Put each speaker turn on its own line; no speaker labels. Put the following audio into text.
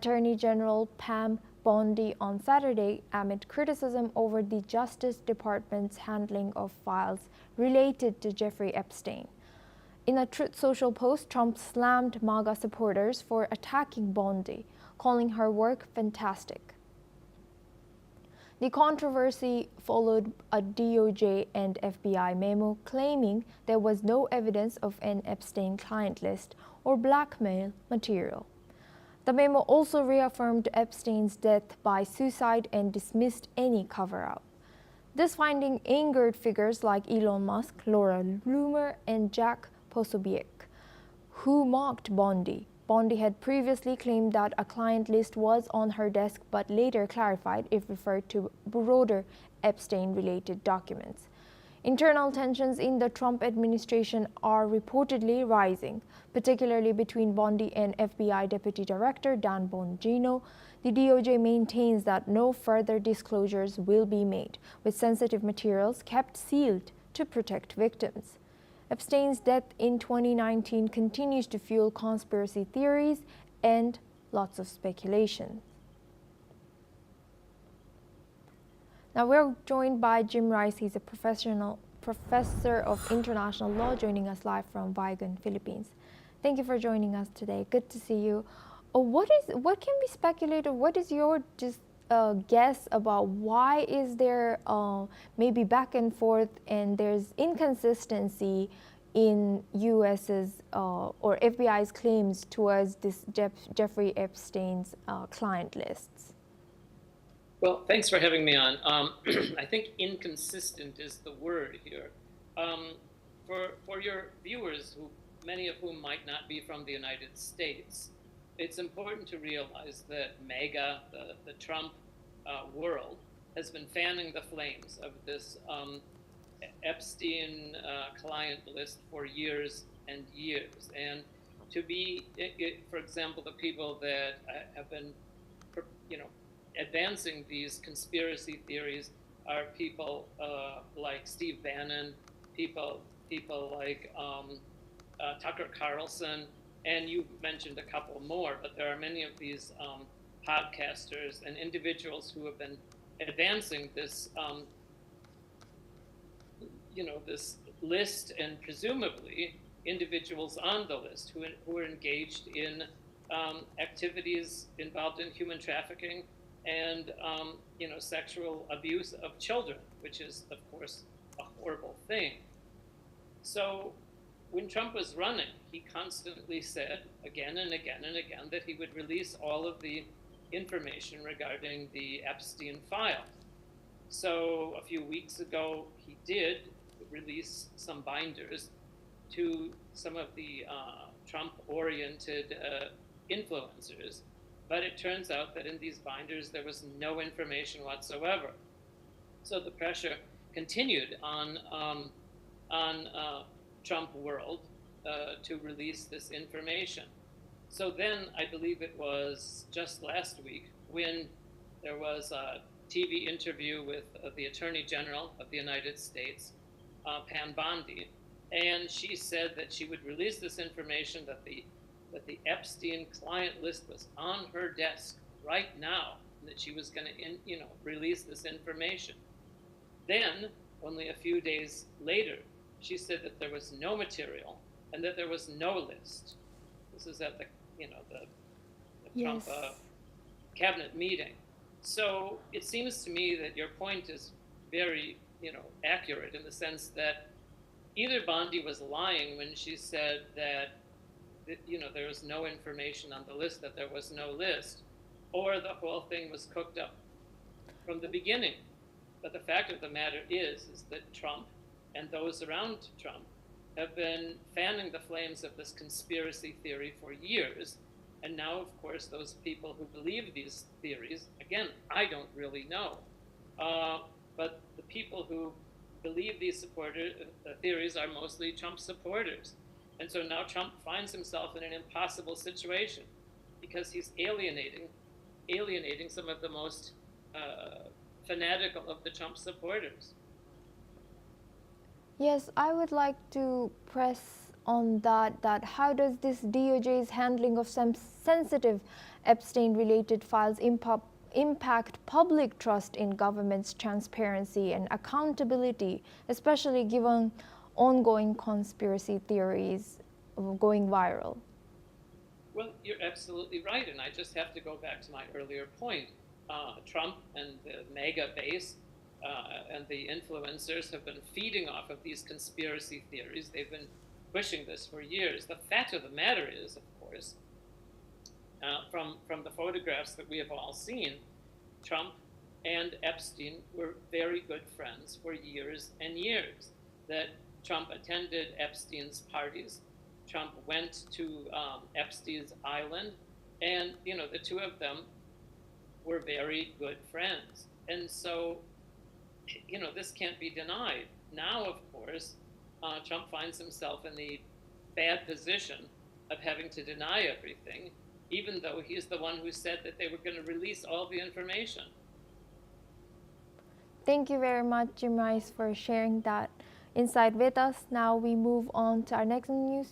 Attorney General Pam Bondi on Saturday amid criticism over the Justice Department's handling of files related to Jeffrey Epstein. In a Truth Social post, Trump slammed MAGA supporters for attacking Bondi, calling her work fantastic. The controversy followed a DOJ and FBI memo claiming there was no evidence of an Epstein client list or blackmail material. The memo also reaffirmed Epstein's death by suicide and dismissed any cover-up. This finding angered figures like Elon Musk, Laura Loomer, and Jack Posobiec, who mocked Bondi. Bondi had previously claimed that a client list was on her desk, but later clarified it referred to broader Epstein-related documents. Internal tensions in the Trump administration are reportedly rising, particularly between Bondi and FBI Deputy Director Dan Bongino. The DOJ maintains that no further disclosures will be made, with sensitive materials kept sealed to protect victims. Epstein's death in 2019 continues to fuel conspiracy theories and lots of speculation. Now we're joined by Jim Rice. He's a professor of international law, joining us live from Vigan, Philippines. Thank you for joining us today. Good to see you. What can be speculated? What is your guess about why is there maybe back and forth and there's inconsistency in U.S.'s or FBI's claims towards this Jeffrey Epstein's client lists?
Well, thanks for having me on. I think inconsistent is the word here. For your viewers, many of whom might not be from the United States, it's important to realize that MAGA, the Trump world, has been fanning the flames of this Epstein client list for years and years. And to be, for example, the people that have been, advancing these conspiracy theories are people like Steve Bannon, people like Tucker Carlson, and you mentioned a couple more, but there are many of these podcasters and individuals who have been advancing this, this list, and presumably individuals on the list who are engaged in activities involved in human trafficking and sexual abuse of children, which is, of course, a horrible thing. So when Trump was running, he constantly said again and again and again that he would release all of the information regarding the Epstein file. So a few weeks ago, he did release some binders to some of the Trump-oriented influencers. But it turns out that in these binders, there was no information whatsoever. So the pressure continued on Trump world to release this information. So then I believe it was just last week when there was a TV interview with the Attorney General of the United States, Pam Bondi, and she said that she would release this information, that the Epstein client list was on her desk right now, and that she was going to, release this information. Then, only a few days later, she said that there was no material and that there was no list. This is at the Trump cabinet meeting. So it seems to me that your point is very, accurate in the sense that either Bondi was lying when she said that there was no information on the list, that there was no list, or the whole thing was cooked up from the beginning. But the fact of the matter is that Trump and those around Trump have been fanning the flames of this conspiracy theory for years. And now, of course, those people who believe these theories, again, I don't really know, but the people who believe these theories are mostly Trump supporters. And so now Trump finds himself in an impossible situation because he's alienating some of the most fanatical of the Trump supporters.
Yes, I would like to press on that how does this DOJ's handling of some sensitive Epstein-related files impact public trust in government's transparency and accountability, especially given ongoing conspiracy theories going viral.
Well, you're absolutely right, and I just have to go back to my earlier point. Trump and the MAGA base and the influencers have been feeding off of these conspiracy theories. They've been pushing this for years. The fact of the matter is, of course, from the photographs that we have all seen, Trump and Epstein were very good friends for years and years. That Trump attended Epstein's parties. Trump went to Epstein's island, and the two of them were very good friends. And so, this can't be denied. Now, of course, Trump finds himself in the bad position of having to deny everything, even though he's the one who said that they were going to release all the information.
Thank you very much, Jim Rice, for sharing that insight with us. Now we move on to our next news.